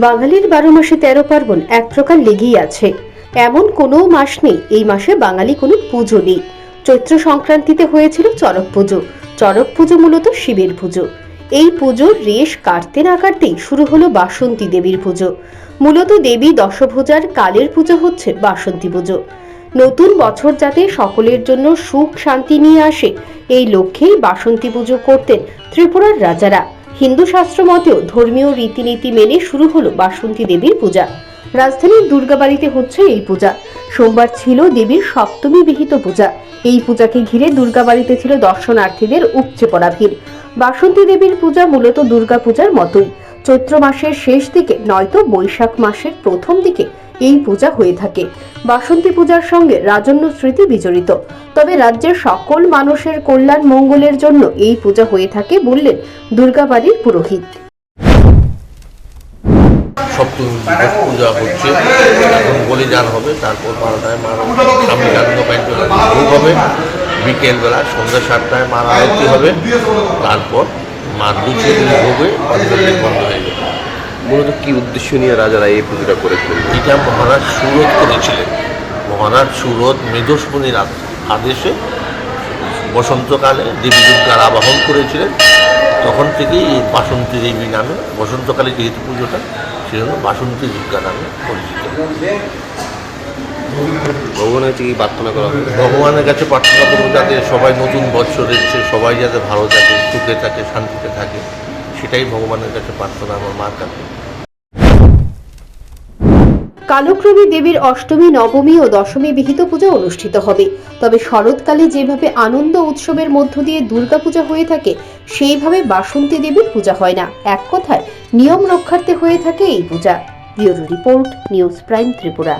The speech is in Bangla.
বাঙালির 12 মাসে 13 পার্বণ এক প্রকার লেগেই আছে। এমন কোনো মাস নেই এই মাসে বাঙালি কোনো পুজো নেই। চৈত্র সংক্রান্তিতে হয়েছিল চড়ক পুজো। চড়ক পুজো মূলত শিবের পুজো। এই পুজোর রেশ কাটতে না কাটতেই শুরু হলো বাসন্তী দেবীর পুজো। মূলত দেবী দশভুজার কালের পুজো হচ্ছে বাসন্তী পুজো। নতুন বছর যাতে সকলের জন্য সুখ শান্তি নিয়ে আসে, এই লক্ষ্যেই বাসন্তী পুজো করতেন ত্রিপুরার রাজারা। হিন্দু শাস্ত্র মতেও ধর্মীয় রীতিনীতি মেনে শুরু হলো বাসন্তী দেবীর পূজা। রাজধানীর দুর্গাবাড়িতে হচ্ছে এই পূজা। সোমবার ছিল দেবীর সপ্তমী বিহিত পূজা। এই পূজাকে ঘিরে দুর্গাবাড়িতে ছিল দর্শনার্থীদের উপচে পড়া ভিড়। বাসন্তী দেবীর পূজা মূলত দুর্গা পূজার মতোই চৈত্র মাসের শেষ দিকে নয়তো বৈশাখ মাসের প্রথম দিকে এই পূজা হয়ে থাকে। বাসন্তী পূজার সঙ্গে রাজন্য স্মৃতি বিজড়িত। তবে রাজ্যের সকল মানুষের কল্যাণ মঙ্গলের জন্য এই পূজা হয়ে থাকে বললেন দুর্গাবাড়ির পুরোহিত। সপ্তমী পূজা হচ্ছে, এখন বলিদান হবে, তারপর 12টায় মার ভোগ হবে, বিকেলবেলা সন্ধ্যা 7টায় মার আরতি হবে, তারপর মার লুচিয়ে ভোগে বন্ধ হয়ে যাবে। মূলত কি উদ্দেশ্য নিয়ে রাজারা এই পুজোটা করেছিলেন? এটা মহারাজ সুরত করেছিলেন। মহারাজ সুরত মেধস্মণির আদেশে বসন্তকালে দেবী দুর্গার আবাহন করেছিলেন। তখন থেকেই এই বাসন্তী দেবী নামে, বসন্তকালে যেহেতু পুজোটা সেজন্য বাসন্তী দুর্গা নামে পরিচিত। ভগবানের কাছে কি প্রার্থনা করা হবে? ভগবানের কাছে প্রার্থনা করবো যাতে সবাই নতুন বছর এসছে, সবাই যাতে ভালো থাকে, সুখে থাকে, শান্তিতে থাকে, সেটাই ভগবানের কাছে প্রার্থনা আমার মার কাছে। কালক্রমে দেবীর অষ্টমী, নবমী ও দশমী বিহিত পূজা অনুষ্ঠিত হবে। তবে শরৎকালে যেভাবে আনন্দ উৎসবের মধ্য দিয়ে দুর্গাপূজা হয়ে থাকে, সেইভাবে বাসন্তী দেবীর পূজা হয় না। এক কথায় নিয়ম রক্ষার্থে হয়ে থাকে এই পূজা। Bureau report, news prime Tripura.